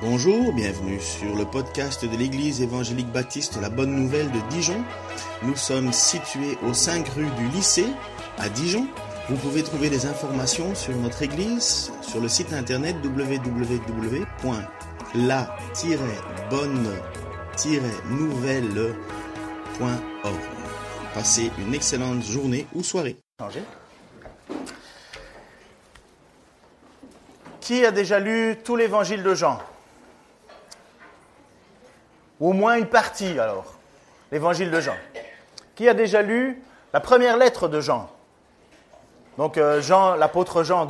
Bonjour, bienvenue sur le podcast de l'Église évangélique baptiste La Bonne Nouvelle de Dijon. Nous sommes situés aux 5 rue du Lycée à Dijon. Vous pouvez trouver des informations sur notre Église sur le site internet www.la-bonne-nouvelle.org. Passez une excellente journée ou soirée. Qui a déjà lu tout l'évangile de Jean ? Ou au moins une partie, alors, l'évangile de Jean. Qui a déjà lu la première lettre de Jean ? Donc, l'apôtre Jean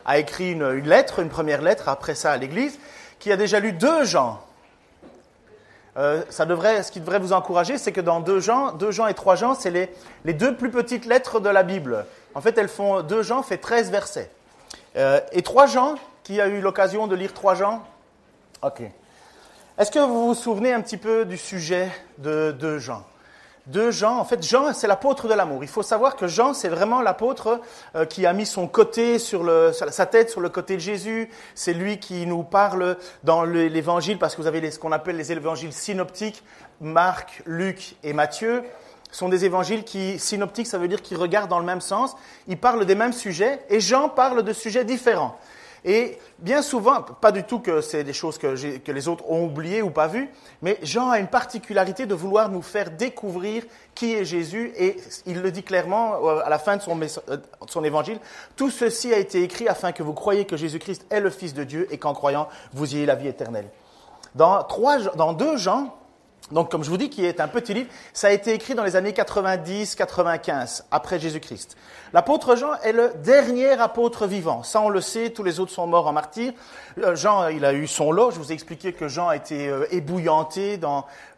a écrit une lettre, une première lettre, après ça à l'Église. Qui a déjà lu 2 Jean ? Ce qui devrait vous encourager, c'est que dans 2 Jean et 3 Jean, c'est les 2 plus petites lettres de la Bible. En fait, 2 Jean fait 13 versets. Et 3 Jean, qui a eu l'occasion de lire 3 Jean ? Ok. Est-ce que vous vous souvenez un petit peu du sujet de Jean ? 2 Jean, en fait, Jean, c'est l'apôtre de l'amour. Il faut savoir que Jean, c'est vraiment l'apôtre qui a mis son côté sa tête sur le côté de Jésus. C'est lui qui nous parle dans l'évangile, parce que vous avez ce qu'on appelle les évangiles synoptiques, Marc, Luc et Matthieu. Ce sont des évangiles synoptiques, ça veut dire qu'ils regardent dans le même sens. Ils parlent des mêmes sujets, et Jean parle de sujets différents. Et bien souvent, pas du tout que c'est des choses que les autres ont oubliées ou pas vues, mais Jean a une particularité de vouloir nous faire découvrir qui est Jésus, et il le dit clairement à la fin de son évangile. Tout ceci a été écrit afin que vous croyiez que Jésus-Christ est le Fils de Dieu et qu'en croyant, vous ayez la vie éternelle. Dans 2 Jean, donc comme je vous dis, qui est un petit livre, ça a été écrit dans les années 90-95, après Jésus-Christ. L'apôtre Jean est le dernier apôtre vivant. Ça, on le sait, tous les autres sont morts en martyrs. Jean, il a eu son lot. Je vous ai expliqué que Jean a été ébouillanté.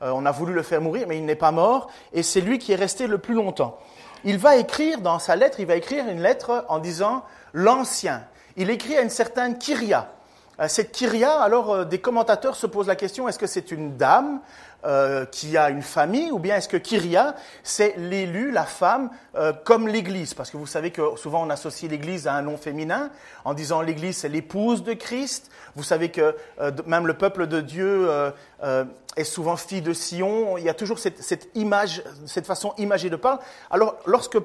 On a voulu le faire mourir, mais il n'est pas mort. Et c'est lui qui est resté le plus longtemps. Il va écrire une lettre en disant « l'Ancien ». Il écrit à une certaine Kyria. Cette Kyria, alors des commentateurs se posent la question, est-ce que c'est une dame qui a une famille, ou bien est-ce que Kyria, c'est l'élu, la femme, comme l'Église ? Parce que vous savez que souvent on associe l'Église à un nom féminin, en disant l'Église c'est l'épouse de Christ. Vous savez que même le peuple de Dieu est souvent fille de Sion. Il y a toujours cette image, cette façon imagée de parler. Alors lorsque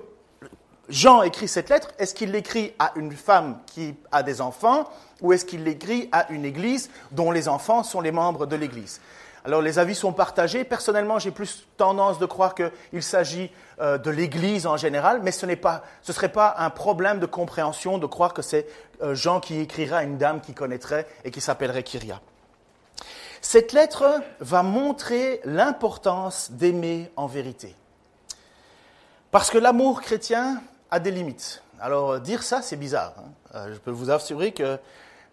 Jean écrit cette lettre, est-ce qu'il l'écrit à une femme qui a des enfants, ou est-ce qu'il l'écrit à une église dont les enfants sont les membres de l'église ? Alors les avis sont partagés. Personnellement, j'ai plus tendance de croire qu'il s'agit de l'église en général, mais ce serait pas un problème de compréhension de croire que c'est Jean qui écrira à une dame qu'il connaîtrait et qui s'appellerait Kyria. Cette lettre va montrer l'importance d'aimer en vérité. Parce que l'amour chrétien a des limites. Alors, dire ça, c'est bizarre. Je peux vous assurer que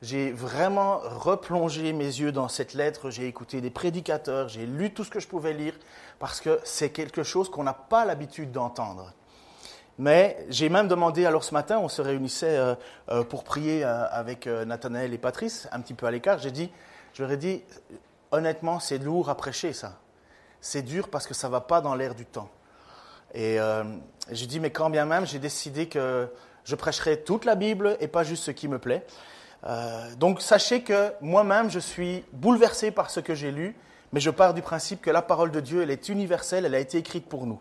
j'ai vraiment replongé mes yeux dans cette lettre. J'ai écouté des prédicateurs, j'ai lu tout ce que je pouvais lire, parce que c'est quelque chose qu'on n'a pas l'habitude d'entendre. Mais j'ai même demandé, alors ce matin, on se réunissait pour prier avec Nathanaël et Patrice, un petit peu à l'écart. Je leur ai dit, honnêtement, c'est lourd à prêcher, ça. C'est dur parce que ça ne va pas dans l'air du temps. Et j'ai dit, mais quand bien même, j'ai décidé que je prêcherai toute la Bible et pas juste ce qui me plaît. Donc sachez que moi-même, je suis bouleversé par ce que j'ai lu, mais je pars du principe que la parole de Dieu, elle est universelle, elle a été écrite pour nous.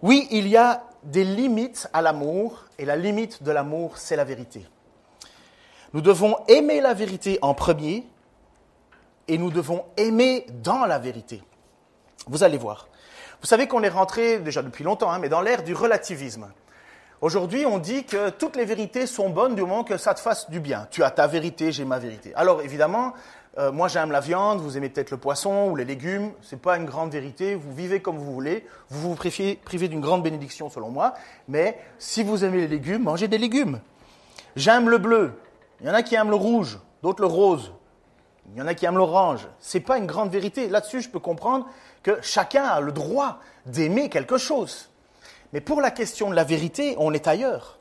Oui, il y a des limites à l'amour, et la limite de l'amour, c'est la vérité. Nous devons aimer la vérité en premier, et nous devons aimer dans la vérité. Vous allez voir. Vous savez qu'on est rentré, déjà depuis longtemps, mais dans l'ère du relativisme. Aujourd'hui, on dit que toutes les vérités sont bonnes du moment que ça te fasse du bien. Tu as ta vérité, j'ai ma vérité. Alors évidemment, moi j'aime la viande, vous aimez peut-être le poisson ou les légumes. Ce n'est pas une grande vérité, vous vivez comme vous voulez. Vous vous privez d'une grande bénédiction selon moi. Mais si vous aimez les légumes, mangez des légumes. J'aime le bleu. Il y en a qui aiment le rouge, d'autres le rose. Il y en a qui aiment l'orange. Ce n'est pas une grande vérité. Là-dessus, je peux comprendre que chacun a le droit d'aimer quelque chose. Mais pour la question de la vérité, on est ailleurs.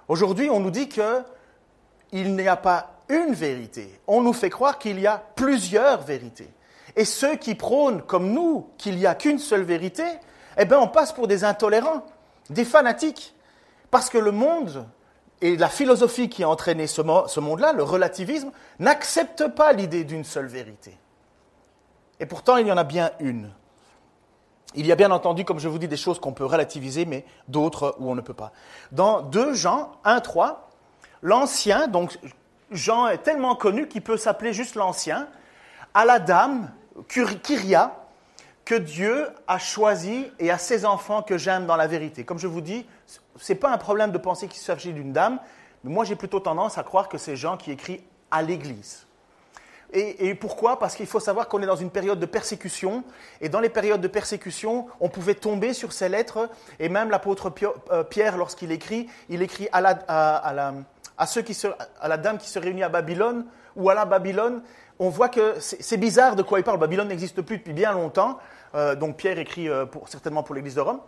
Aujourd'hui, on nous dit qu'il n'y a pas une vérité. On nous fait croire qu'il y a plusieurs vérités. Et ceux qui prônent, comme nous, qu'il n'y a qu'une seule vérité, on passe pour des intolérants, des fanatiques. Parce que le monde Et la philosophie qui a entraîné ce monde-là, le relativisme, n'accepte pas l'idée d'une seule vérité. Et pourtant, il y en a bien une. Il y a bien entendu, comme je vous dis, des choses qu'on peut relativiser, mais d'autres où on ne peut pas. Dans 2 Jean 1,3, l'Ancien, donc Jean est tellement connu qu'il peut s'appeler juste l'Ancien, à la dame, Kyria, que Dieu a choisi et à ses enfants que j'aime dans la vérité. Comme je vous dis, ce n'est pas un problème de penser qu'il s'agit d'une dame, mais moi j'ai plutôt tendance à croire que c'est Jean qui écrit à l'Église. Et pourquoi ? Parce qu'il faut savoir qu'on est dans une période de persécution, et dans les périodes de persécution, on pouvait tomber sur ces lettres, et même l'apôtre Pierre, lorsqu'il écrit, il écrit à la dame qui se réunit à Babylone, ou à la Babylone. On voit que c'est bizarre de quoi il parle. Babylone n'existe plus depuis bien longtemps, donc Pierre écrit certainement pour l'Église de Rome,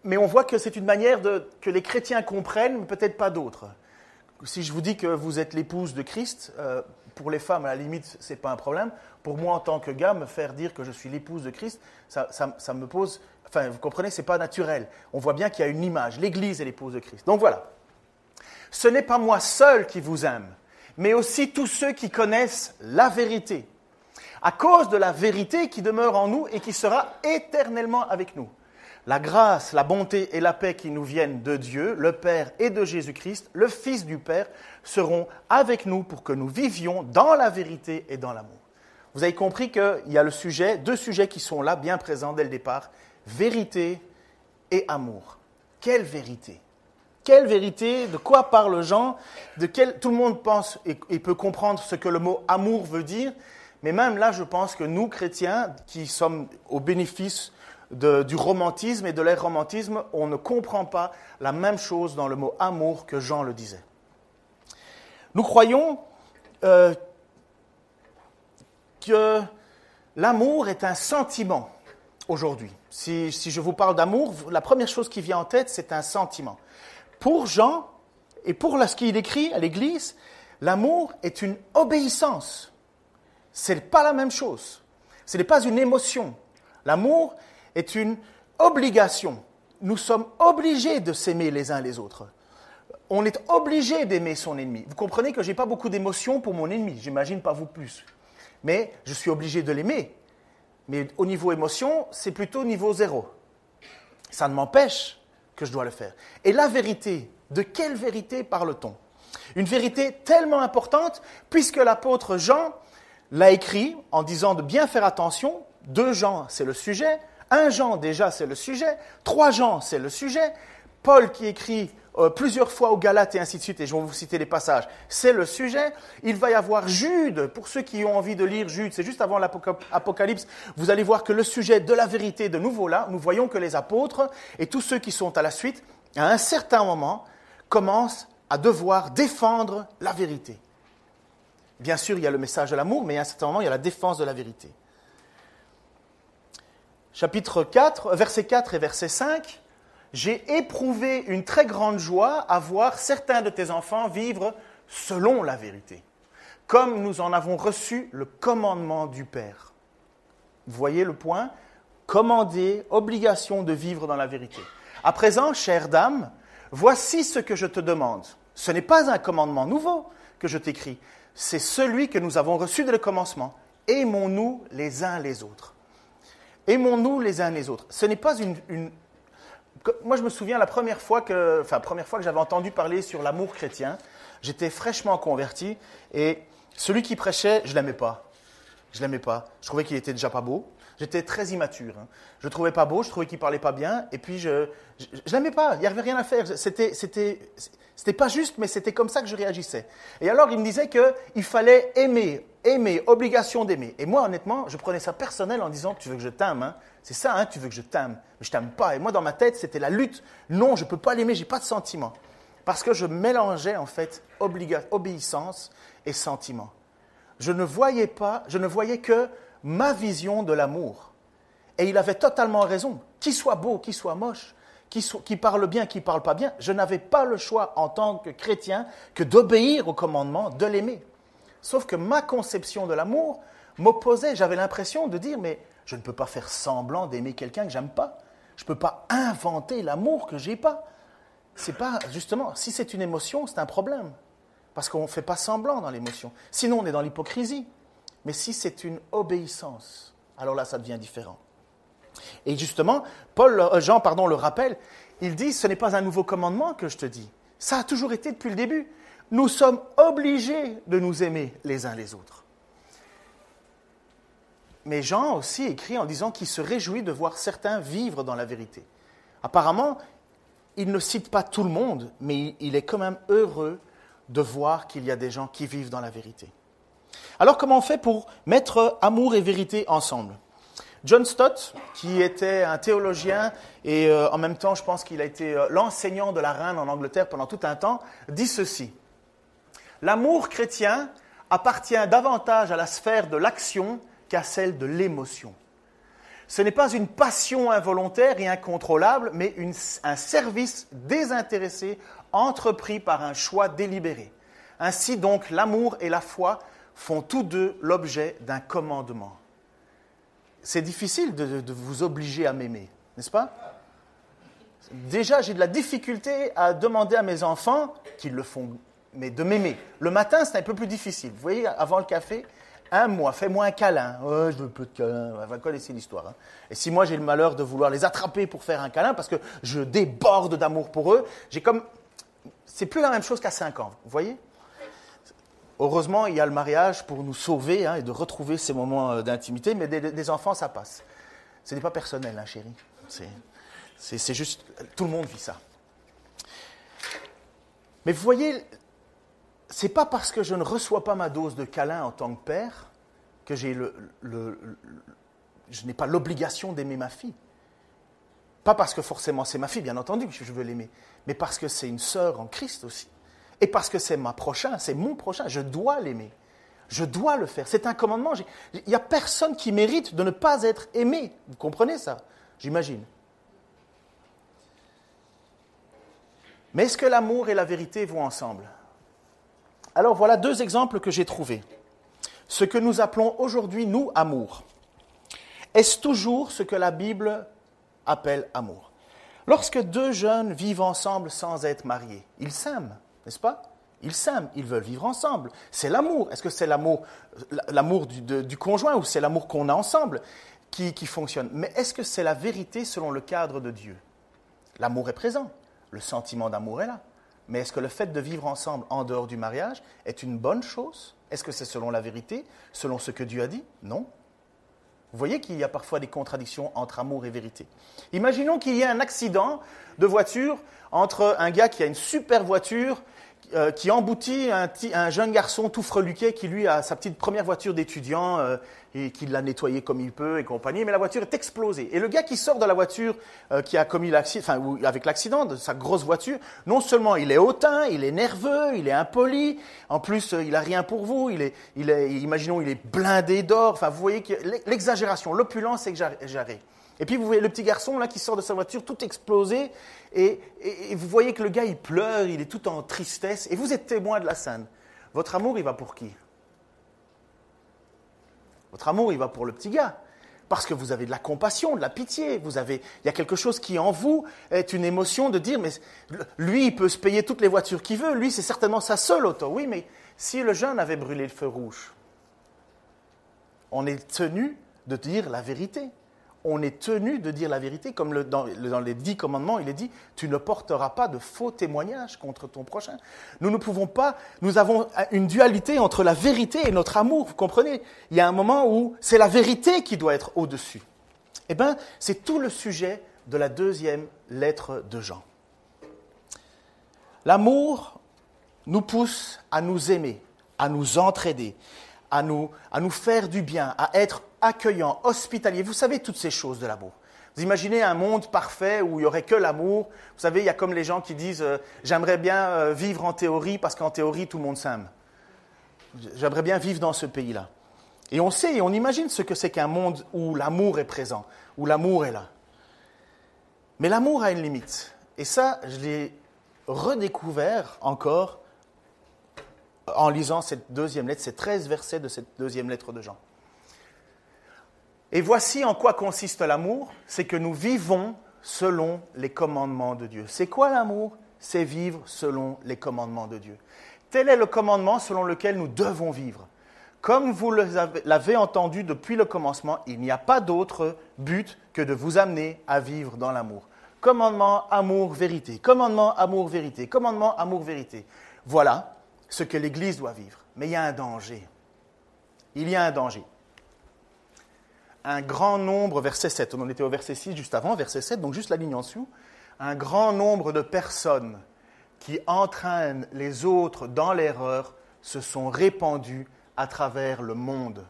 mais on voit que c'est une manière que les chrétiens comprennent, mais peut-être pas d'autres. Si je vous dis que vous êtes l'épouse de Christ, pour les femmes, à la limite, ce n'est pas un problème. Pour moi, en tant que gars, me faire dire que je suis l'épouse de Christ, ça me pose... Enfin, vous comprenez, ce n'est pas naturel. On voit bien qu'il y a une image. L'Église est l'épouse de Christ. Donc voilà. Ce n'est pas moi seul qui vous aime, mais aussi tous ceux qui connaissent la vérité. À cause de la vérité qui demeure en nous et qui sera éternellement avec nous. La grâce, la bonté et la paix qui nous viennent de Dieu, le Père et de Jésus-Christ, le Fils du Père, seront avec nous pour que nous vivions dans la vérité et dans l'amour. Vous avez compris qu'il y a deux sujets qui sont là, bien présents dès le départ, vérité et amour. Quelle vérité ? Quelle vérité ? De quoi parle Jean ? Tout le monde pense et peut comprendre ce que le mot amour veut dire, mais même là, je pense que nous, chrétiens, qui sommes au bénéfice du romantisme et de l'romantisme, on ne comprend pas la même chose dans le mot amour que Jean le disait. Nous croyons que l'amour est un sentiment aujourd'hui. Si je vous parle d'amour, la première chose qui vient en tête, c'est un sentiment. Pour Jean, et pour ce qu'il écrit à l'Église, l'amour est une obéissance. Ce n'est pas la même chose. Ce n'est pas une émotion. L'amour est une obligation. Nous sommes obligés de s'aimer les uns les autres. On est obligé d'aimer son ennemi. Vous comprenez que je n'ai pas beaucoup d'émotions pour mon ennemi, j'imagine pas vous plus. Mais je suis obligé de l'aimer. Mais au niveau émotion, c'est plutôt niveau 0. Ça ne m'empêche que je dois le faire. Et la vérité, de quelle vérité parle-t-on ? Une vérité tellement importante, puisque l'apôtre Jean l'a écrit en disant de bien faire attention. 2 Jean, c'est le sujet. 1 Jean, déjà, c'est le sujet. 3 Jean, c'est le sujet. Paul qui écrit plusieurs fois aux Galates et ainsi de suite, et je vais vous citer les passages, c'est le sujet. Il va y avoir Jude, pour ceux qui ont envie de lire Jude, c'est juste avant l'Apocalypse, vous allez voir que le sujet de la vérité, de nouveau là, nous voyons que les apôtres et tous ceux qui sont à la suite, à un certain moment, commencent à devoir défendre la vérité. Bien sûr, il y a le message de l'amour, mais à un certain moment, il y a la défense de la vérité. Chapitre 4, verset 4 et verset 5, « J'ai éprouvé une très grande joie à voir certains de tes enfants vivre selon la vérité, comme nous en avons reçu le commandement du Père. » Vous voyez le point ? Commander, obligation de vivre dans la vérité. À présent, chère dame, voici ce que je te demande. Ce n'est pas un commandement nouveau que je t'écris, c'est celui que nous avons reçu dès le commencement. Aimons-nous les uns les autres. Aimons-nous les uns les autres. Ce n'est pas une... Moi, je me souviens la première fois que j'avais entendu parler sur l'amour chrétien, j'étais fraîchement converti et celui qui prêchait, je ne l'aimais pas. Je ne l'aimais pas. Je trouvais qu'il était déjà pas beau. J'étais très immature. Je ne le trouvais pas beau, je trouvais qu'il ne parlait pas bien et puis je ne l'aimais pas. Il n'y avait rien à faire. C'était pas juste, mais c'était comme ça que je réagissais. Et alors, il me disait qu'il fallait aimer, obligation d'aimer. Et moi, honnêtement, je prenais ça personnel en disant « Tu veux que je t'aime, hein? C'est ça, hein, tu veux que je t'aime. Mais je ne t'aime pas. » Et moi, dans ma tête, c'était la lutte. Non, je ne peux pas l'aimer, je n'ai pas de sentiment. Parce que je mélangeais, en fait, obéissance et sentiment. Je ne voyais que ma vision de l'amour. Et il avait totalement raison. Qu'il soit beau, qu'il soit moche, qu'il parle bien, qu'il ne parle pas bien, je n'avais pas le choix en tant que chrétien que d'obéir au commandement, de l'aimer. Sauf que ma conception de l'amour m'opposait. J'avais l'impression de dire, mais je ne peux pas faire semblant d'aimer quelqu'un que je n'aime pas. Je ne peux pas inventer l'amour que je n'ai pas. c'est pas, justement, si c'est une émotion, c'est un problème. Parce qu'on ne fait pas semblant dans l'émotion. Sinon, on est dans l'hypocrisie. Mais si c'est une obéissance, alors là, ça devient différent. Et justement, Jean le rappelle, il dit, ce n'est pas un nouveau commandement que je te dis. Ça a toujours été depuis le début. Nous sommes obligés de nous aimer les uns les autres. Mais Jean aussi écrit en disant qu'il se réjouit de voir certains vivre dans la vérité. Apparemment, il ne cite pas tout le monde, mais il est quand même heureux de voir qu'il y a des gens qui vivent dans la vérité. Alors, comment on fait pour mettre amour et vérité ensemble ? John Stott, qui était un théologien et en même temps, je pense qu'il a été l'enseignant de la reine en Angleterre pendant tout un temps, dit ceci. L'amour chrétien appartient davantage à la sphère de l'action qu'à celle de l'émotion. Ce n'est pas une passion involontaire et incontrôlable, mais un service désintéressé entrepris par un choix délibéré. Ainsi donc, l'amour et la foi font tous deux l'objet d'un commandement. C'est difficile de vous obliger à m'aimer, n'est-ce pas ? Déjà, j'ai de la difficulté à demander à mes enfants, qu'ils le font, mais de m'aimer. Le matin, c'est un peu plus difficile. Vous voyez, avant le café, fais-moi un câlin. Oh, je veux peu de câlin. Vous connaissez l'histoire. Hein. Et si moi, j'ai le malheur de vouloir les attraper pour faire un câlin, parce que je déborde d'amour pour eux, c'est plus la même chose qu'à 5 ans, vous voyez ? Heureusement, il y a le mariage pour nous sauver et de retrouver ces moments d'intimité, mais des enfants, ça passe. Ce n'est pas personnel, hein, chérie. C'est juste, tout le monde vit ça. Mais vous voyez, c'est pas parce que je ne reçois pas ma dose de câlin en tant que père que je n'ai pas l'obligation d'aimer ma fille. Pas parce que forcément c'est ma fille, bien entendu que je veux l'aimer, mais parce que c'est une sœur en Christ aussi. Et parce que c'est mon prochain, je dois l'aimer. Je dois le faire. C'est un commandement. Il n'y a personne qui mérite de ne pas être aimé. Vous comprenez ça ? J'imagine. Mais est-ce que l'amour et la vérité vont ensemble ? Alors voilà 2 exemples que j'ai trouvés. Ce que nous appelons aujourd'hui, nous, amour. Est-ce toujours ce que la Bible appelle amour ? Lorsque 2 jeunes vivent ensemble sans être mariés, ils s'aiment. N'est-ce pas ? Ils s'aiment, ils veulent vivre ensemble. C'est l'amour. Est-ce que c'est l'amour du conjoint ou c'est l'amour qu'on a ensemble qui fonctionne ? Mais est-ce que c'est la vérité selon le cadre de Dieu ? L'amour est présent, le sentiment d'amour est là. Mais est-ce que le fait de vivre ensemble en dehors du mariage est une bonne chose ? Est-ce que c'est selon la vérité, selon ce que Dieu a dit ? Non. Vous voyez qu'il y a parfois des contradictions entre amour et vérité. Imaginons qu'il y ait un accident de voiture entre un gars qui a une super voiture, qui emboutit un jeune garçon tout freluquet qui, lui, a sa petite première voiture d'étudiant et qui l'a nettoyée comme il peut et compagnie, mais la voiture est explosée. Et le gars qui sort de la voiture qui a commis l'accident, avec l'accident de sa grosse voiture, non seulement il est hautain, il est nerveux, il est impoli, en plus il n'a rien pour vous, imaginons, il est blindé d'or, enfin vous voyez que l'exagération, l'opulence exagérée. Et puis vous voyez le petit garçon là qui sort de sa voiture tout explosé et vous voyez que le gars il pleure, il est tout en tristesse et vous êtes témoin de la scène. Votre amour il va pour qui ? Votre amour il va pour le petit gars parce que vous avez de la compassion, de la pitié, il y a quelque chose qui en vous est une émotion de dire mais lui il peut se payer toutes les voitures qu'il veut, lui c'est certainement sa seule auto. Oui mais si le jeune avait brûlé le feu rouge, on est tenu de dire la vérité. On est tenu de dire la vérité, comme dans les 10 commandements, il est dit « Tu ne porteras pas de faux témoignages contre ton prochain ». Nous ne pouvons pas, nous avons une dualité entre la vérité et notre amour, vous comprenez ? Il y a un moment où c'est la vérité qui doit être au-dessus. Eh bien, c'est tout le sujet de la 2e lettre de Jean. L'amour nous pousse à nous aimer, à nous entraider, à nous faire du bien, à être accueillant, hospitalier. Vous savez toutes ces choses de l'amour. Vous imaginez un monde parfait où il n'y aurait que l'amour. Vous savez, il y a comme les gens qui disent « J'aimerais bien vivre en théorie parce qu'en théorie, tout le monde s'aime. J'aimerais bien vivre dans ce pays-là. » Et on sait et on imagine ce que c'est qu'un monde où l'amour est présent, où l'amour est là. Mais l'amour a une limite. Et ça, je l'ai redécouvert encore en lisant cette 2e lettre, ces 13 versets de cette 2e lettre de Jean. Et voici en quoi consiste l'amour, c'est que nous vivons selon les commandements de Dieu. C'est quoi l'amour ? c'est vivre selon les commandements de Dieu. Tel est le commandement selon lequel nous devons vivre. Comme vous l'avez entendu depuis le commencement, il n'y a pas d'autre but que de vous amener à vivre dans l'amour. Commandement, amour, vérité. Commandement, amour, vérité. Commandement, amour, vérité. Voilà ce que l'Église doit vivre. Mais il y a un danger. Il y a un danger. Un grand nombre, verset 7, on en était au verset 6 juste avant, verset 7, donc juste la ligne en dessous. Un grand nombre de personnes qui entraînent les autres dans l'erreur se sont répandues à travers le monde.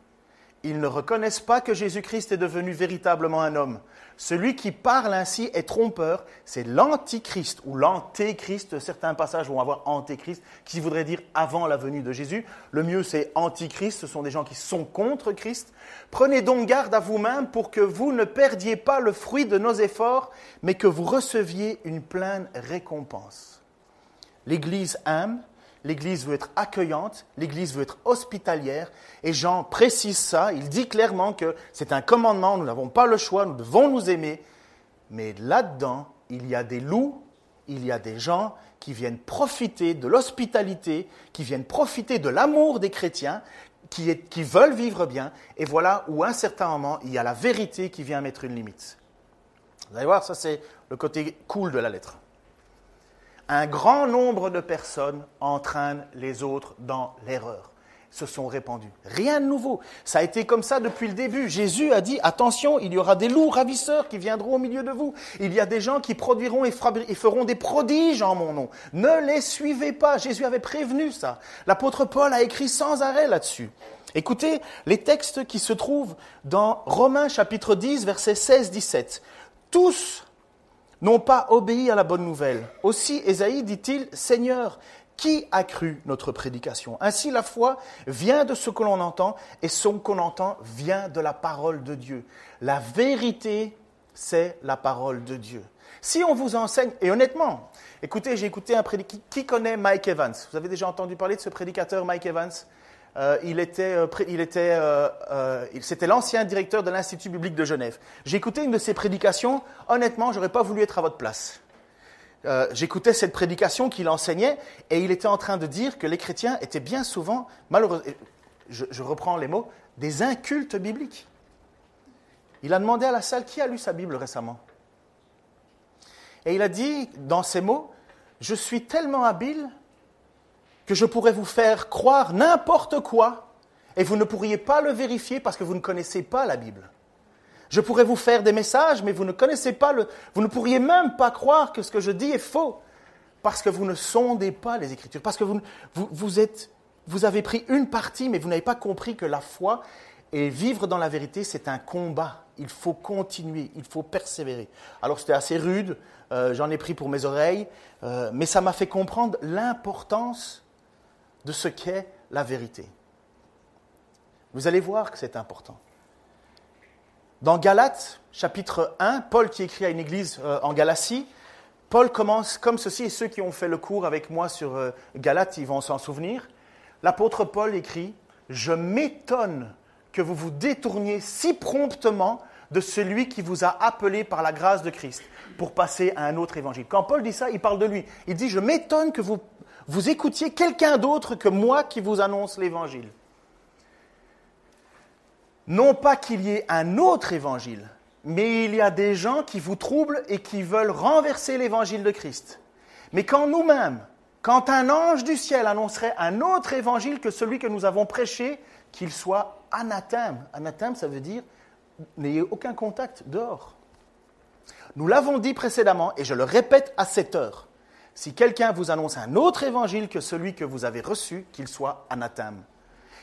Ils ne reconnaissent pas que Jésus-Christ est devenu véritablement un homme. Celui qui parle ainsi est trompeur, c'est l'antichrist ou l'antéchrist. Certains passages vont avoir antéchrist, qui voudrait dire avant la venue de Jésus. Le mieux, c'est antichrist, ce sont des gens qui sont contre Christ. Prenez donc garde à vous-même pour que vous ne perdiez pas le fruit de nos efforts, mais que vous receviez une pleine récompense. L'Église aime. L'Église veut être accueillante, l'Église veut être hospitalière, et Jean précise ça, il dit clairement que c'est un commandement, nous n'avons pas le choix, nous devons nous aimer, mais là-dedans, il y a des loups, il y a des gens qui viennent profiter de l'hospitalité, qui viennent profiter de l'amour des chrétiens, qui veulent vivre bien, et voilà où à un certain moment, il y a la vérité qui vient mettre une limite. Vous allez voir, ça c'est le côté cool de la lettre. Un grand nombre de personnes entraînent les autres dans l'erreur, se sont répandus. Rien de nouveau. Ça a été comme ça depuis le début. Jésus a dit, attention, il y aura des loups ravisseurs qui viendront au milieu de vous. Il y a des gens qui produiront et feront des prodiges en mon nom. Ne les suivez pas. Jésus avait prévenu ça. L'apôtre Paul a écrit sans arrêt là-dessus. Écoutez les textes qui se trouvent dans Romains chapitre 10, versets 16-17. Tous n'ont pas obéi à la bonne nouvelle. Aussi, Ésaïe dit-il, « Seigneur, qui a cru notre prédication ?» Ainsi, la foi vient de ce que l'on entend, et ce qu'on entend vient de la parole de Dieu. La vérité, c'est la parole de Dieu. Si on vous enseigne, et honnêtement, écoutez, j'ai écouté un prédicateur, qui connaît Mike Evans? Vous avez déjà entendu parler de ce prédicateur Mike Evans? C'était l'ancien directeur de l'Institut biblique de Genève. J'ai écouté une de ses prédications. Honnêtement, j'aurais pas voulu être à votre place. J'écoutais cette prédication qu'il enseignait et il était en train de dire que les chrétiens étaient bien souvent, malheureusement, je reprends les mots, des incultes bibliques. Il a demandé à la salle qui a lu sa Bible récemment. Et il a dit, dans ces mots, « Je suis tellement habile que je pourrais vous faire croire n'importe quoi et vous ne pourriez pas le vérifier parce que vous ne connaissez pas la Bible. Je pourrais vous faire des messages, mais vous ne connaissez pas vous ne pourriez même pas croire que ce que je dis est faux parce que vous ne sondez pas les Écritures, parce que vous avez pris une partie, mais vous n'avez pas compris que la foi et vivre dans la vérité, c'est un combat. Il faut continuer, il faut persévérer. Alors c'était assez rude, j'en ai pris pour mes oreilles, mais ça m'a fait comprendre l'importance de ce qu'est la vérité. Vous allez voir que c'est important. Dans Galates, chapitre 1, Paul qui écrit à une église en Galatie, Paul commence comme ceci, et ceux qui ont fait le cours avec moi sur Galates, ils vont s'en souvenir. L'apôtre Paul écrit « Je m'étonne que vous vous détourniez si promptement de celui qui vous a appelé par la grâce de Christ pour passer à un autre évangile. » Quand Paul dit ça, il parle de lui. Il dit « Je m'étonne que vous écoutiez quelqu'un d'autre que moi qui vous annonce l'évangile. » Non pas qu'il y ait un autre évangile, mais il y a des gens qui vous troublent et qui veulent renverser l'évangile de Christ. Mais quand nous-mêmes, quand un ange du ciel annoncerait un autre évangile que celui que nous avons prêché, qu'il soit anathème. Anathème, ça veut dire n'ayez aucun contact dehors. Nous l'avons dit précédemment, et je le répète à cette heure. Si quelqu'un vous annonce un autre évangile que celui que vous avez reçu, qu'il soit anathème.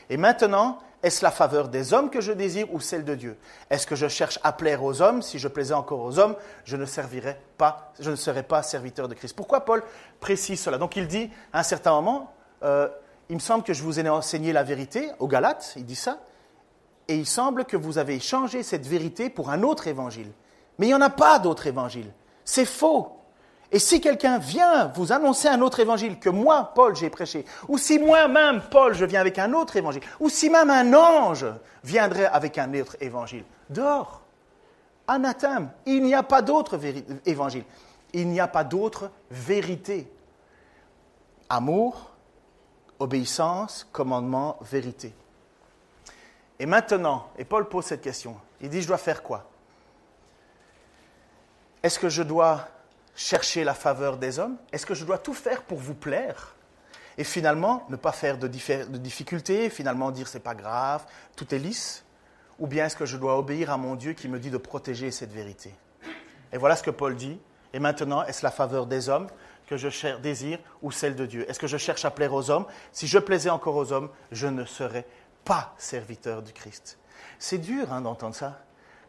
Et maintenant, est-ce la faveur des hommes que je désire ou celle de Dieu? Est-ce que je cherche à plaire aux hommes? Si je plaisais encore aux hommes, je ne serais pas serviteur de Christ. Pourquoi Paul précise cela? Donc il dit, à un certain moment, il me semble que je vous ai enseigné la vérité, aux Galates, il dit ça, et il semble que vous avez changé cette vérité pour un autre évangile. Mais il n'y en a pas d'autre évangile. C'est faux. Et si quelqu'un vient vous annoncer un autre évangile que moi, Paul, j'ai prêché, ou si moi-même, Paul, je viens avec un autre évangile, ou si même un ange viendrait avec un autre évangile, dehors, anathème, il n'y a pas d'autre évangile, il n'y a pas d'autre vérité. Amour, obéissance, commandement, vérité. Et maintenant, et Paul pose cette question, il dit, je dois faire quoi? Est-ce que je dois chercher la faveur des hommes? Est-ce que je dois tout faire pour vous plaire? Et finalement, ne pas faire de difficultés, finalement dire c'est pas grave, tout est lisse? Ou bien est-ce que je dois obéir à mon Dieu qui me dit de protéger cette vérité? Et voilà ce que Paul dit. Et maintenant, est-ce la faveur des hommes que je désire ou celle de Dieu? Est-ce que je cherche à plaire aux hommes? Si je plaisais encore aux hommes, je ne serais pas serviteur du Christ. C'est dur d'entendre ça,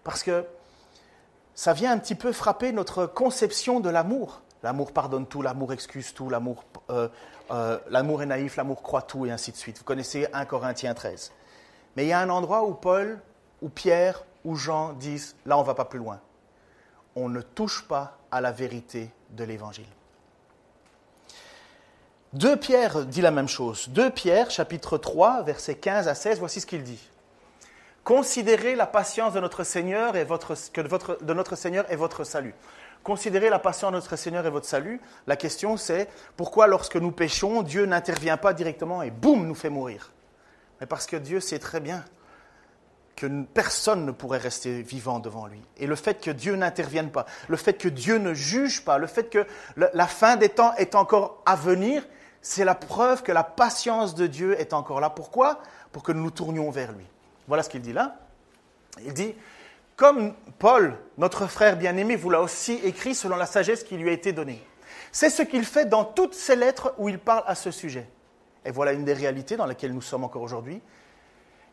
parce que ça vient un petit peu frapper notre conception de l'amour. L'amour pardonne tout, l'amour excuse tout, l'amour est naïf, l'amour croit tout, et ainsi de suite. Vous connaissez 1 Corinthiens 13. Mais il y a un endroit où Paul, où Pierre, où Jean disent, là on ne va pas plus loin. On ne touche pas à la vérité de l'Évangile. 2 Pierre dit la même chose. 2 Pierre, chapitre 3, versets 15 à 16, voici ce qu'il dit. Considérez la patience de notre Seigneur et votre salut. Considérez la patience de notre Seigneur et votre salut. La question c'est, pourquoi lorsque nous péchons, Dieu n'intervient pas directement et boum, nous fait mourir? Mais parce que Dieu sait très bien que personne ne pourrait rester vivant devant lui. Et le fait que Dieu n'intervienne pas, le fait que Dieu ne juge pas, le fait que la fin des temps est encore à venir, c'est la preuve que la patience de Dieu est encore là. Pourquoi? Pour que nous nous tournions vers lui. Voilà ce qu'il dit là. Il dit, comme Paul, notre frère bien-aimé, vous l'a aussi écrit selon la sagesse qui lui a été donnée. C'est ce qu'il fait dans toutes ses lettres où il parle à ce sujet. Et voilà une des réalités dans lesquelles nous sommes encore aujourd'hui.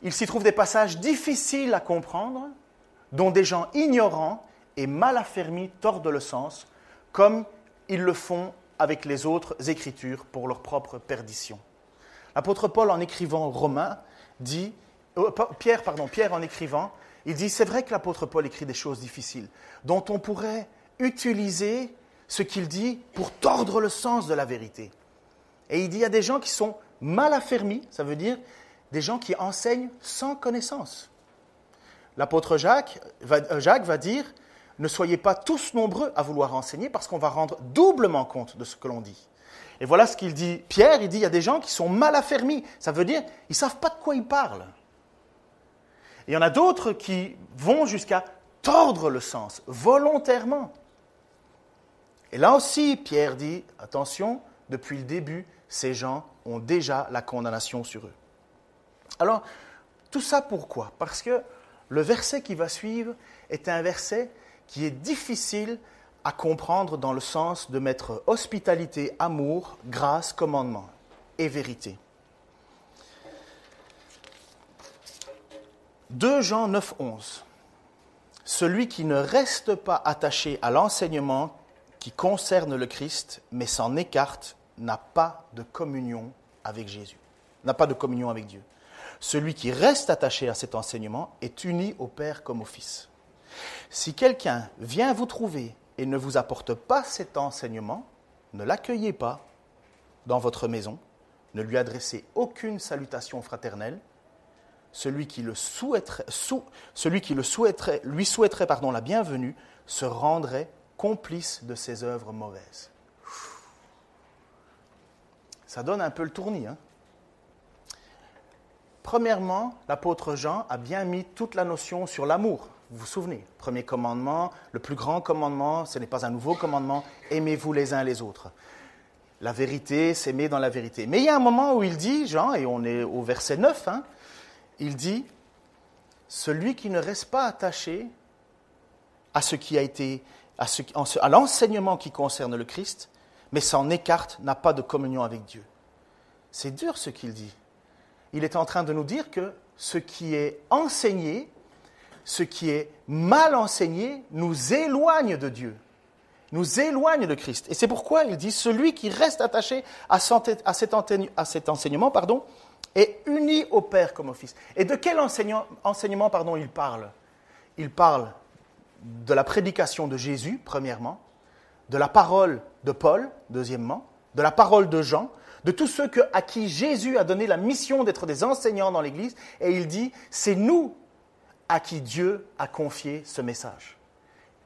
Il s'y trouve des passages difficiles à comprendre, dont des gens ignorants et mal affermis tordent le sens, comme ils le font avec les autres Écritures pour leur propre perdition. L'apôtre Paul, en écrivant Pierre en écrivant, il dit, c'est vrai que l'apôtre Paul écrit des choses difficiles, dont on pourrait utiliser ce qu'il dit pour tordre le sens de la vérité. Et il dit, il y a des gens qui sont mal affermis, ça veut dire des gens qui enseignent sans connaissance. L'apôtre Jacques va dire, ne soyez pas tous nombreux à vouloir enseigner parce qu'on va rendre doublement compte de ce que l'on dit. Et voilà ce qu'il dit. Pierre, il dit, il y a des gens qui sont mal affermis. Ça veut dire, ils ne savent pas de quoi ils parlent. Et il y en a d'autres qui vont jusqu'à tordre le sens, volontairement. Et là aussi, Pierre dit, attention, depuis le début, ces gens ont déjà la condamnation sur eux. Alors, tout ça pourquoi? Parce que le verset qui va suivre est un verset qui est difficile à comprendre dans le sens de mettre hospitalité, amour, grâce, commandement et vérité. 2 Jean 9, 11. Celui qui ne reste pas attaché à l'enseignement qui concerne le Christ, mais s'en écarte, n'a pas de communion avec Jésus, n'a pas de communion avec Dieu. Celui qui reste attaché à cet enseignement est uni au Père comme au Fils. Si quelqu'un vient vous trouver et ne vous apporte pas cet enseignement, ne l'accueillez pas dans votre maison, ne lui adressez aucune salutation fraternelle. Celui qui lui souhaiterait la bienvenue se rendrait complice de ses œuvres mauvaises. Ça donne un peu le tournis. Premièrement, l'apôtre Jean a bien mis toute la notion sur l'amour. Vous vous souvenez, premier commandement, le plus grand commandement, ce n'est pas un nouveau commandement, aimez-vous les uns les autres. La vérité, s'aimer dans la vérité. Mais il y a un moment où il dit, Jean, et on est au verset 9, il dit, celui qui ne reste pas attaché à ce qui a été, à l'enseignement qui concerne le Christ, mais s'en écarte, n'a pas de communion avec Dieu. C'est dur ce qu'il dit. Il est en train de nous dire que ce qui est enseigné, ce qui est mal enseigné, nous éloigne de Dieu, nous éloigne de Christ. Et c'est pourquoi il dit, celui qui reste attaché à cet enseignement, est uni au Père comme au Fils. Et de quel enseignement il parle? Il parle de la prédication de Jésus, premièrement, de la parole de Paul, deuxièmement, de la parole de Jean, de tous ceux à qui Jésus a donné la mission d'être des enseignants dans l'Église. Et il dit, c'est nous à qui Dieu a confié ce message.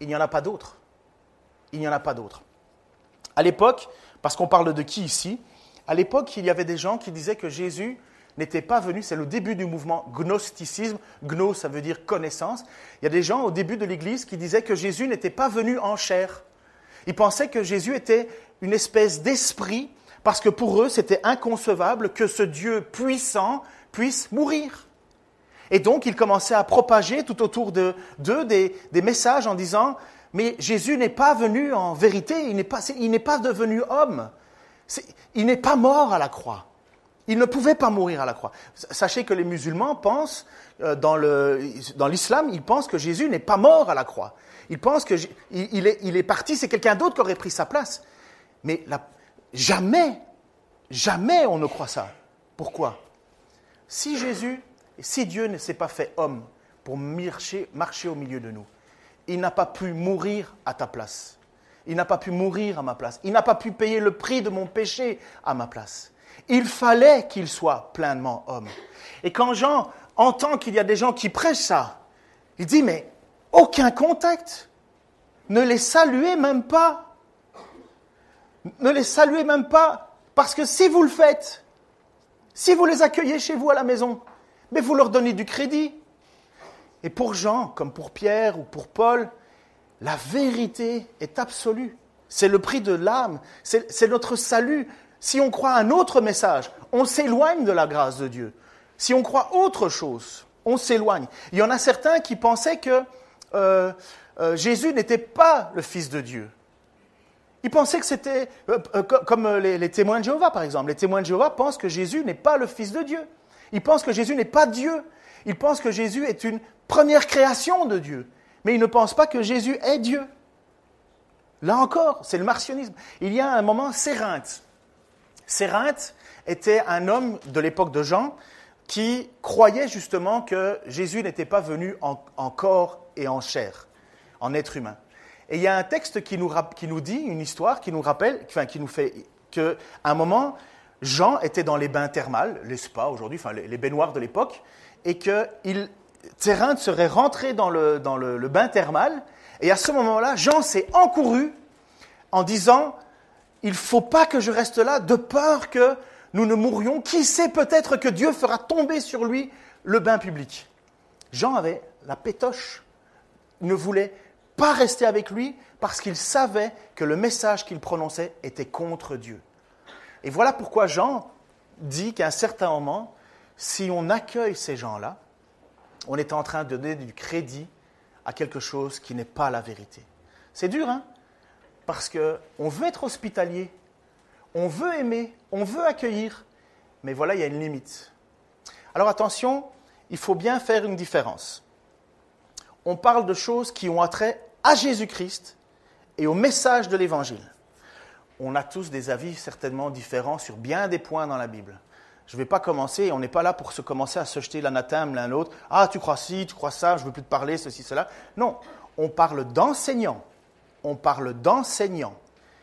Il n'y en a pas d'autre. Il n'y en a pas d'autre. À l'époque, parce qu'on parle de qui ici? À l'époque, il y avait des gens qui disaient que Jésus n'était pas venu, c'est le début du mouvement gnosticisme, gnos ça veut dire connaissance. Il y a des gens au début de l'Église qui disaient que Jésus n'était pas venu en chair. Ils pensaient que Jésus était une espèce d'esprit, parce que pour eux, c'était inconcevable que ce Dieu puissant puisse mourir. Et donc, ils commençaient à propager tout autour d'eux des messages en disant « Mais Jésus n'est pas venu en vérité, il n'est pas devenu homme. Il n'est pas mort à la croix. Il ne pouvait pas mourir à la croix. » Sachez que les musulmans pensent, dans l'islam, ils pensent que Jésus n'est pas mort à la croix. Ils pensent qu'il est parti, c'est quelqu'un d'autre qui aurait pris sa place. Mais jamais on ne croit ça. Pourquoi ? Si Dieu ne s'est pas fait homme pour marcher au milieu de nous, il n'a pas pu mourir à ta place. Il n'a pas pu mourir à ma place. Il n'a pas pu payer le prix de mon péché à ma place. Il fallait qu'il soit pleinement homme. Et quand Jean entend qu'il y a des gens qui prêchent ça, il dit, mais aucun contact. Ne les saluez même pas. Ne les saluez même pas. Parce que si vous le faites, si vous les accueillez chez vous à la maison, mais vous leur donnez du crédit. Et pour Jean, comme pour Pierre ou pour Paul, la vérité est absolue. C'est le prix de l'âme. C'est notre salut. Si on croit un autre message, on s'éloigne de la grâce de Dieu. Si on croit autre chose, on s'éloigne. Il y en a certains qui pensaient que Jésus n'était pas le Fils de Dieu. Ils pensaient que c'était comme les témoins de Jéhovah, par exemple. Les témoins de Jéhovah pensent que Jésus n'est pas le Fils de Dieu. Ils pensent que Jésus n'est pas Dieu. Ils pensent que Jésus est une première création de Dieu. Mais ils ne pensent pas que Jésus est Dieu. Là encore, c'est le marcionisme. Il y a un moment, Cérinthe. Cérinthe était un homme de l'époque de Jean qui croyait justement que Jésus n'était pas venu en corps et en chair, en être humain. Et il y a un texte qui nous dit, une histoire qui nous rappelle, qui nous fait qu'à un moment, Jean était dans les bains thermales, les spas aujourd'hui, les baignoires de l'époque, et que Cérinthe serait rentré dans le bain thermal, et à ce moment-là, Jean s'est encouru en disant « Il ne faut pas que je reste là, de peur que nous ne mourions. Qui sait, peut-être que Dieu fera tomber sur lui le bain public. » Jean avait la pétoche, il ne voulait pas rester avec lui parce qu'il savait que le message qu'il prononçait était contre Dieu. Et voilà pourquoi Jean dit qu'à un certain moment, si on accueille ces gens-là, on est en train de donner du crédit à quelque chose qui n'est pas la vérité. C'est dur, hein ? Parce qu'on veut être hospitalier, on veut aimer, on veut accueillir, mais voilà, il y a une limite. Alors attention, il faut bien faire une différence. On parle de choses qui ont attrait à Jésus-Christ et au message de l'Évangile. On a tous des avis certainement différents sur bien des points dans la Bible. Je ne vais pas commencer, on n'est pas là pour commencer à se jeter l'anathème l'un l'autre. « Ah, tu crois ci, tu crois ça, je ne veux plus te parler, ceci, cela. » Non, on parle d'enseignants. On parle d'enseignants.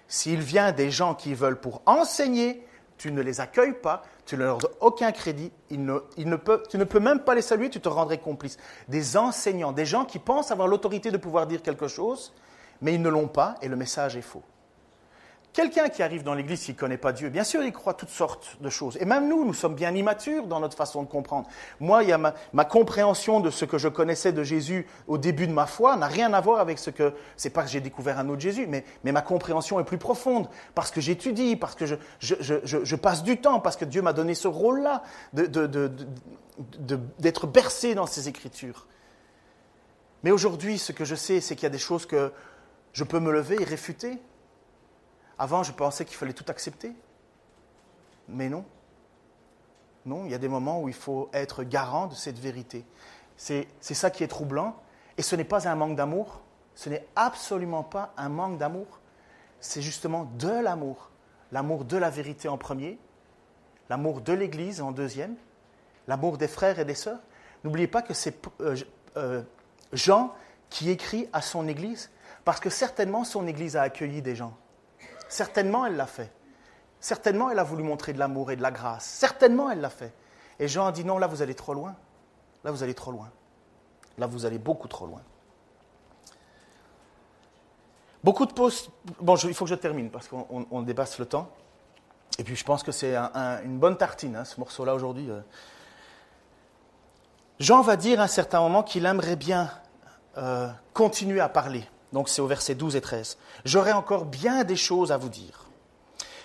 S'il vient des gens qui veulent pour enseigner, tu ne les accueilles pas, tu ne leur donnes aucun crédit, tu ne peux même pas les saluer, tu te rendrais complice. Des enseignants, des gens qui pensent avoir l'autorité de pouvoir dire quelque chose, mais ils ne l'ont pas et le message est faux. Quelqu'un qui arrive dans l'église qui ne connaît pas Dieu, bien sûr, il croit toutes sortes de choses. Et même nous sommes bien immatures dans notre façon de comprendre. Moi, il y a ma compréhension de ce que je connaissais de Jésus au début de ma foi n'a rien à voir avec ce que... C'est pas que j'ai découvert un autre Jésus, mais ma compréhension est plus profonde parce que j'étudie, parce que je passe du temps, parce que Dieu m'a donné ce rôle-là d'être bercé dans ces Écritures. Mais aujourd'hui, ce que je sais, c'est qu'il y a des choses que je peux me lever et réfuter. Avant, je pensais qu'il fallait tout accepter. Mais non. Non, il y a des moments où il faut être garant de cette vérité. C'est ça qui est troublant. Et ce n'est pas un manque d'amour. Ce n'est absolument pas un manque d'amour. C'est justement de l'amour. L'amour de la vérité en premier. L'amour de l'Église en deuxième. L'amour des frères et des sœurs. N'oubliez pas que c'est Jean qui écrit à son Église. Parce que certainement, son Église a accueilli des gens. Certainement, elle l'a fait. Certainement, elle a voulu montrer de l'amour et de la grâce. Certainement, elle l'a fait. Et Jean a dit, non, là, vous allez trop loin. Là, vous allez trop loin. Là, vous allez beaucoup trop loin. Beaucoup de pauses... Bon, il faut que je termine parce qu'on dépasse le temps. Et puis je pense que c'est une bonne tartine, ce morceau-là aujourd'hui. Jean va dire à un certain moment qu'il aimerait bien continuer à parler. Donc c'est au verset 12 et 13. « J'aurai encore bien des choses à vous dire,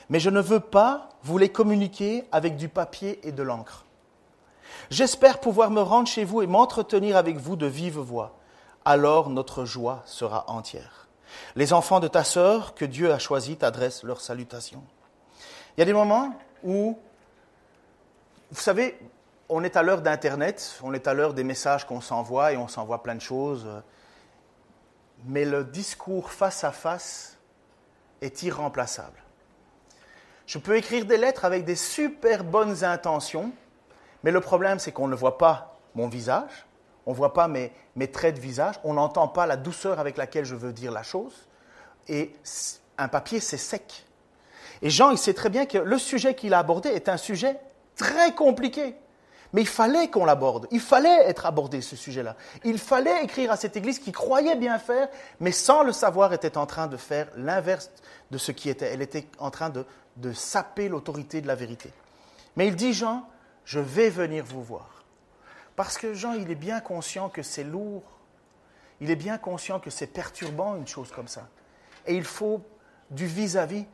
mais je ne veux pas vous les communiquer avec du papier et de l'encre. J'espère pouvoir me rendre chez vous et m'entretenir avec vous de vive voix. Alors notre joie sera entière. Les enfants de ta sœur que Dieu a choisis t'adressent leurs salutations. » Il y a des moments où, vous savez, on est à l'heure d'Internet, on est à l'heure des messages qu'on s'envoie et on s'envoie plein de choses. Mais le discours face à face est irremplaçable. Je peux écrire des lettres avec des super bonnes intentions, mais le problème, c'est qu'on ne voit pas mon visage, on ne voit pas mes traits de visage, on n'entend pas la douceur avec laquelle je veux dire la chose. Et un papier, c'est sec. Et Jean, il sait très bien que le sujet qu'il a abordé est un sujet très compliqué. Mais il fallait qu'on l'aborde, il fallait être abordé ce sujet-là. Il fallait écrire à cette église qui croyait bien faire, mais sans le savoir était en train de faire l'inverse de ce qui était. Elle était en train de saper l'autorité de la vérité. Mais il dit, Jean, je vais venir vous voir. Parce que Jean, il est bien conscient que c'est lourd. Il est bien conscient que c'est perturbant une chose comme ça. Et il faut du vis-à-vis.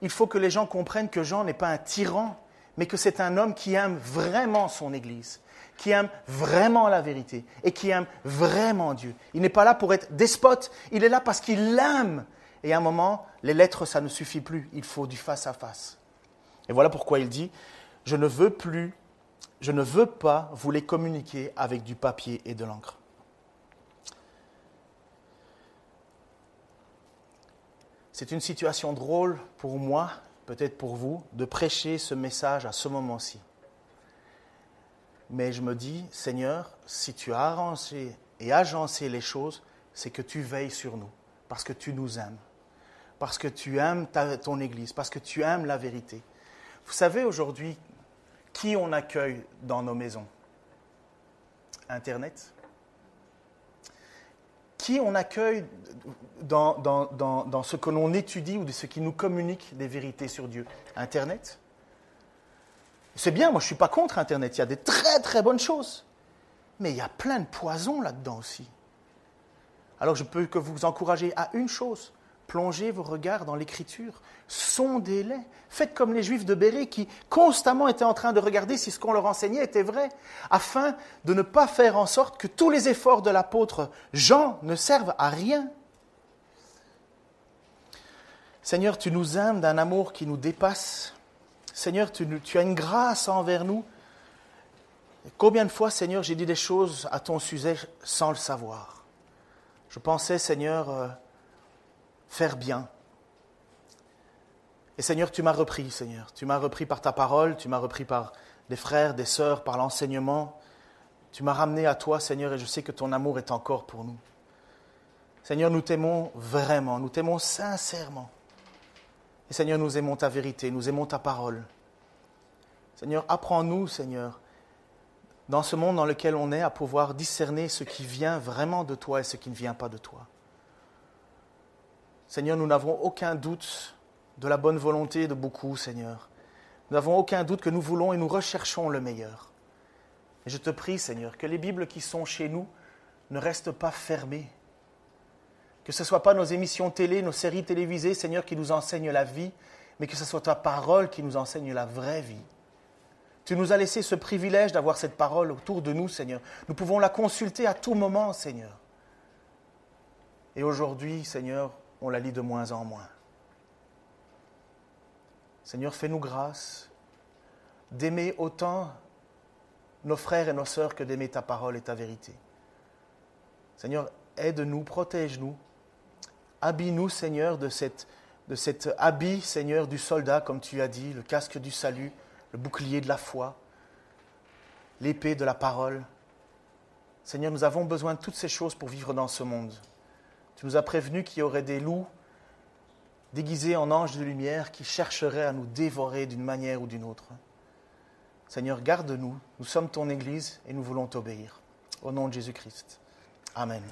Il faut que les gens comprennent que Jean n'est pas un tyran, mais que c'est un homme qui aime vraiment son Église, qui aime vraiment la vérité et qui aime vraiment Dieu. Il n'est pas là pour être despote, il est là parce qu'il l'aime. Et à un moment, les lettres, ça ne suffit plus, il faut du face-à-face. Et voilà pourquoi il dit, je ne veux pas vous les communiquer avec du papier et de l'encre. C'est une situation drôle pour moi, peut-être pour vous, de prêcher ce message à ce moment-ci. Mais je me dis, Seigneur, si tu as arrangé et agencé les choses, c'est que tu veilles sur nous, parce que tu nous aimes, parce que tu aimes ton Église, parce que tu aimes la vérité. Vous savez aujourd'hui qui on accueille dans nos maisons? Internet. Qui on accueille dans ce que l'on étudie ou de ce qui nous communique des vérités sur Dieu? Internet. C'est bien, moi je ne suis pas contre Internet, il y a des très très bonnes choses. Mais il y a plein de poisons là-dedans aussi. Alors je peux que vous encourager à une chose, plongez vos regards dans l'Écriture, sondez-les. Faites comme les Juifs de Bérée qui constamment étaient en train de regarder si ce qu'on leur enseignait était vrai, afin de ne pas faire en sorte que tous les efforts de l'apôtre Jean ne servent à rien. Seigneur, tu nous aimes d'un amour qui nous dépasse. Seigneur, tu as une grâce envers nous. Combien de fois, Seigneur, j'ai dit des choses à ton sujet sans le savoir. Je pensais, Seigneur, faire bien. Et Seigneur, tu m'as repris, Seigneur. Tu m'as repris par ta parole, tu m'as repris par des frères, des sœurs, par l'enseignement. Tu m'as ramené à toi, Seigneur, et je sais que ton amour est encore pour nous. Seigneur, nous t'aimons vraiment, nous t'aimons sincèrement. Et Seigneur, nous aimons ta vérité, nous aimons ta parole. Seigneur, apprends-nous, Seigneur, dans ce monde dans lequel on est, à pouvoir discerner ce qui vient vraiment de toi et ce qui ne vient pas de toi. Seigneur, nous n'avons aucun doute de la bonne volonté de beaucoup, Seigneur. Nous n'avons aucun doute que nous voulons et nous recherchons le meilleur. Et je te prie, Seigneur, que les Bibles qui sont chez nous ne restent pas fermées. Que ce ne soit pas nos émissions télé, nos séries télévisées, Seigneur, qui nous enseignent la vie, mais que ce soit ta parole qui nous enseigne la vraie vie. Tu nous as laissé ce privilège d'avoir cette parole autour de nous, Seigneur. Nous pouvons la consulter à tout moment, Seigneur. Et aujourd'hui, Seigneur, on la lit de moins en moins. Seigneur, fais-nous grâce d'aimer autant nos frères et nos sœurs que d'aimer ta parole et ta vérité. Seigneur, aide-nous, protège-nous. Habille-nous, Seigneur, de cet habit, Seigneur, du soldat, comme tu as dit, le casque du salut, le bouclier de la foi, l'épée de la parole. Seigneur, nous avons besoin de toutes ces choses pour vivre dans ce monde. Tu nous as prévenu qu'il y aurait des loups déguisés en anges de lumière qui chercheraient à nous dévorer d'une manière ou d'une autre. Seigneur, garde-nous. Nous sommes ton Église et nous voulons t'obéir. Au nom de Jésus-Christ. Amen.